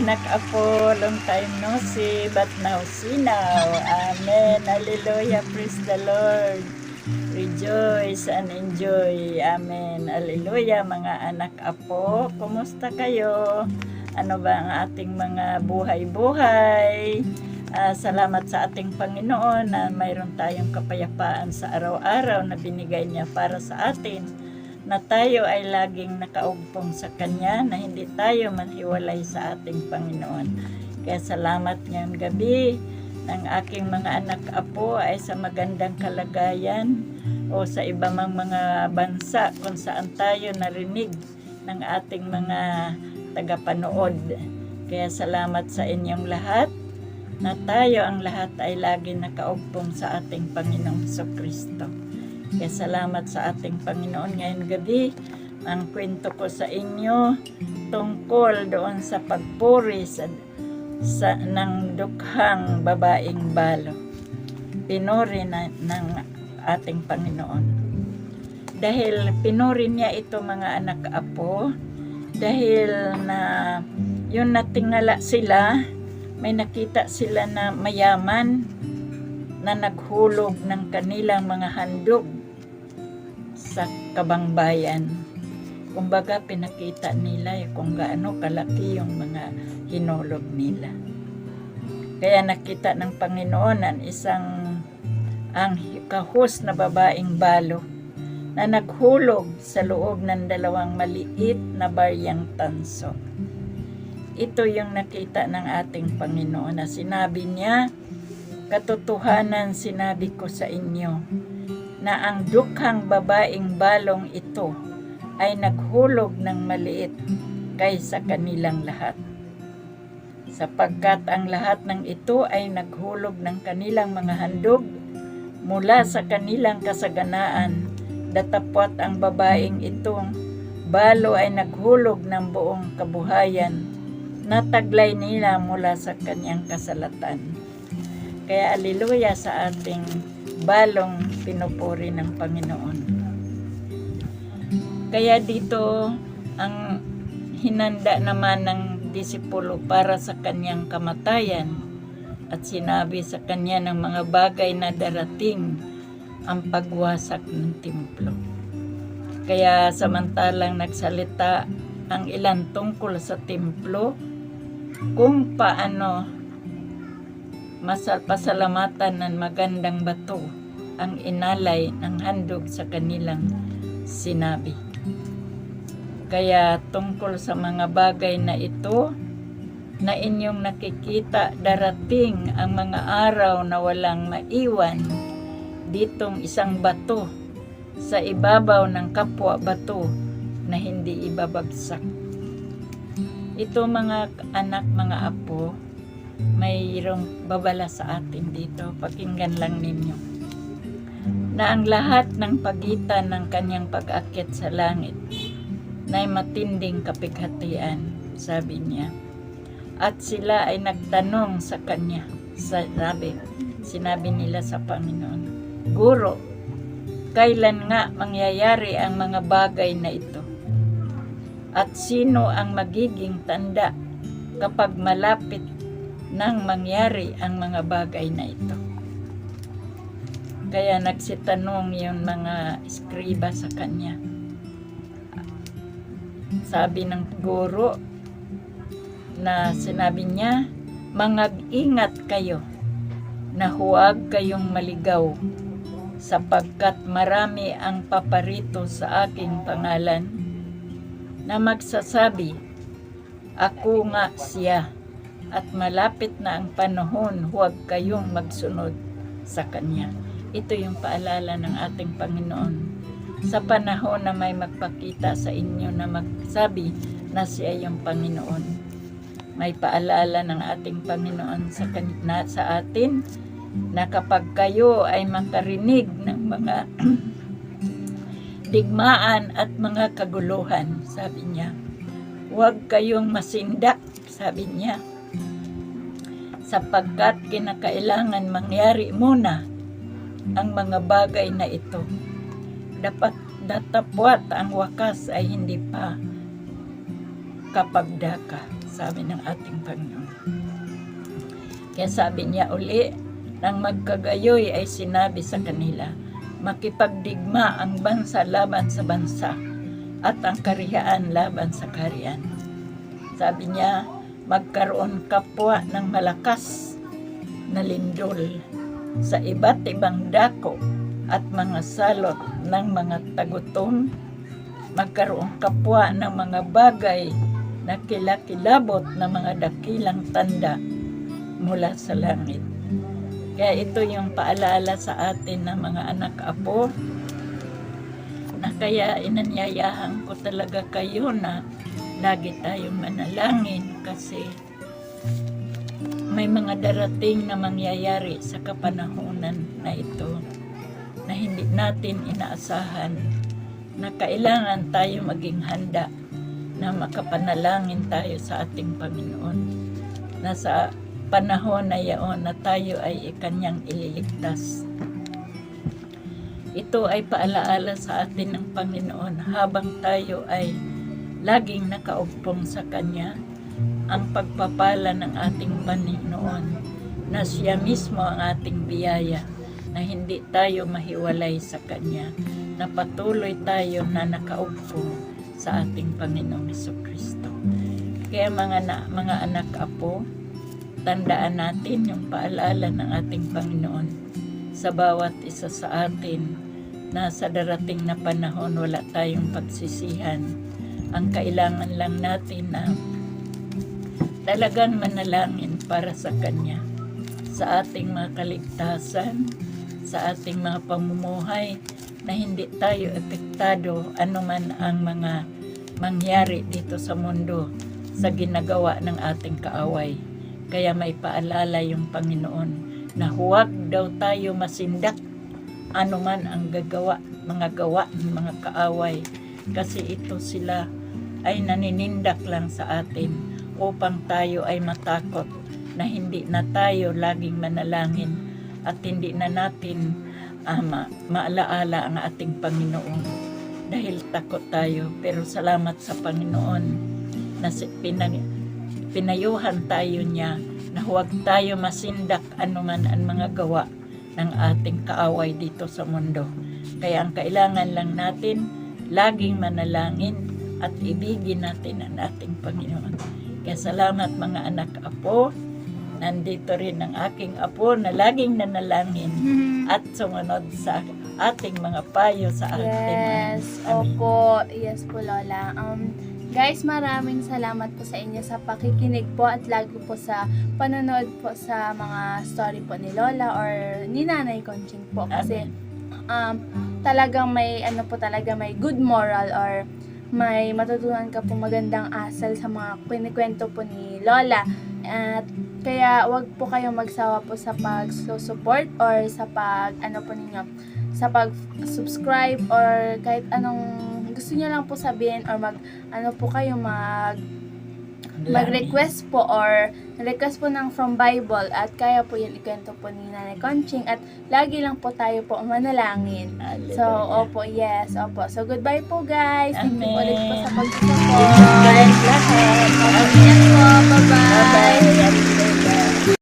anak apo, long time no see, but now see now. Amen. Hallelujah. Praise the Lord. Rejoice and enjoy. Amen. Hallelujah, mga anak apo. Kumusta kayo? Ano ba ang ating mga buhay-buhay? Salamat sa ating Panginoon na mayroon tayong kapayapaan sa araw-araw na binigay niya para sa atin, na tayo ay laging nakaugpong sa Kanya, na hindi tayo manhiwalay sa ating Panginoon. Kaya salamat ngayong gabi ng aking mga anak apo ay sa magandang kalagayan o sa iba mang mga bansa kung saan tayo narinig ng ating mga tagapanood. Kaya salamat sa inyong lahat, na tayo ang lahat ay lagi nakaugpong sa ating Panginoong Kristo. Kaya salamat sa ating Panginoon ngayong gabi. Ang kwento ko sa inyo tungkol doon sa pagpuri ng dukhang babaeng balo. Pinuri ng ating Panginoon. Dahil pinuri niya ito, mga anak apo, dahil na yun natingala sila, may nakita sila na mayaman na naghulog ng kanilang mga handog sa kabangbayan. Kumbaga pinakita nila kung gaano kalaki yung mga hinulog nila. Kaya nakita ng Panginoon ang kahus na babaeng balo na naghulog sa loob ng dalawang maliit na baryang tanso. Ito yung nakita ng ating Panginoon na sinabi niya, "Katotohanan sinabi ko sa inyo, na ang dukhang babaeng balong ito ay naghulog ng maliit kaysa kanilang lahat. Sapagkat ang lahat ng ito ay naghulog ng kanilang mga handog mula sa kanilang kasaganaan, datapwat ang babaeng itong balo ay naghulog ng buong kabuhayan na taglay nila mula sa kanyang kasalatan." Kaya aleluya sa ating balong pinupuri ng Panginoon. Kaya dito ang hinanda naman ng disipulo para sa kanyang kamatayan, at sinabi sa kanya ng mga bagay na darating ang pagwasak ng templo. Kaya samantalang nagsalita ang ilan tungkol sa templo, kung paano pasalamatan ng magandang bato ang inalay ng handog sa kanilang sinabi. Kaya tungkol sa mga bagay na ito na inyong nakikita, darating ang mga araw na walang maiwan ditong isang bato sa ibabaw ng kapwa bato na hindi ibabagsak. Ito, mga anak, mga apo, mayroong babala sa atin dito. Pakinggan lang ninyo. Na ang lahat ng pagitan ng kanyang pag-akit sa langit na matinding kapighatian, sabi niya. At sila ay nagtanong sa kanya. Sinabi nila sa Panginoon, "Guro, kailan nga mangyayari ang mga bagay na ito? At sino ang magiging tanda kapag malapit nang mangyari ang mga bagay na ito?" Kaya nagsitanong yung mga eskriba sa kanya. Sabi ng guro na sinabi niya, "Mangag-ingat kayo na huwag kayong maligaw, sapagkat marami ang paparito sa aking pangalan na magsasabi, 'Ako nga siya,' at malapit na ang panahon, huwag kayong magsunod sa kanya." Ito yung paalala ng ating Panginoon. Sa panahon na may magpakita sa inyo na magsabi na siya yung Panginoon, may paalala ng ating Panginoon sa atin na kapag kayo ay makarinig ng mga digmaan at mga kaguluhan, sabi niya, huwag kayong masindak, sabi niya, sapagkat kinakailangan mangyari muna ang mga bagay na ito. Datapwat ang wakas ay hindi pa kapagdaka, sa amin ng ating Panginoon. Kaya sabi niya uli, nang magkagayoy ay sinabi sa kanila, makipagdigma ang bansa laban sa bansa at ang kaharian laban sa kaharian. Sabi niya, magkaroon kapwa ng malakas na lindol sa iba't ibang dako at mga salot ng mga tagutom, magkaroon kapwa ng mga bagay na kilakilabot na mga dakilang tanda mula sa langit. Kaya ito yung paalala sa atin ng mga anak-apo na kaya inanyayahan ko talaga kayo na lagi tayong manalangin kasi may mga darating na mangyayari sa kapanahunan na ito na hindi natin inaasahan, na kailangan tayo maging handa na makapanalangin tayo sa ating Panginoon, na sa panahon na yaon na tayo ay ikanyang ililigtas. Ito ay paalaala sa atin ng Panginoon habang tayo ay laging nakaugpong sa Kanya, ang pagpapala ng ating Panginoon na Siya mismo ang ating biyaya, na hindi tayo mahiwalay sa Kanya, na patuloy tayo na nakaugpong sa ating Panginoong Jesucristo. Kaya mga anak-apo, tandaan natin yung paalala ng ating Panginoon sa bawat isa sa atin na sa darating na panahon wala tayong pagsisihan. Ang kailangan lang natin na talagang manalangin para sa Kanya, sa ating mga kaligtasan, sa ating mga pamumuhay, na hindi tayo epektado anuman ang mga mangyari dito sa mundo sa ginagawa ng ating kaaway. Kaya may paalala yung Panginoon na huwag daw tayo masindak anuman ang mga gawa ng mga kaaway, kasi ito sila ay naninindak lang sa atin upang tayo ay matakot na hindi na tayo laging manalangin at hindi na natin maalaala ang ating Panginoon dahil takot tayo. Pero salamat sa Panginoon na pinayuhan tayo niya na huwag tayo masindak anuman ang mga gawa ng ating kaaway dito sa mundo. Kaya ang kailangan lang natin, laging manalangin at ibigin natin ang ating Panginoon. Kaya salamat mga anak-apo. Nandito rin ang aking apo na laging nanalangin at sumunod sa ating mga payo sa ating opo. Yes po, Lola. Guys, maraming salamat po sa inyo sa pakikinig po at lagi po sa panonood po sa mga story po ni Lola or ni Nanay Conching po. Kasi talagang may may good moral or may matutunan ka po magandang asal sa mga kwento po ni Lola. At kaya wag po kayong magsawa po sa pag-support or sa sa pag-subscribe or kahit anong gusto niyo lang po sabihin or mag-request po or request po ng from Bible at kaya po yan ikwento po ni Nanay Conching at lagi lang po tayo po manalangin. So, opo, yes, opo. So, goodbye po guys. Thank you po ulit po sa pag-support. Lahat. Yes po, bye-bye. Bye-bye.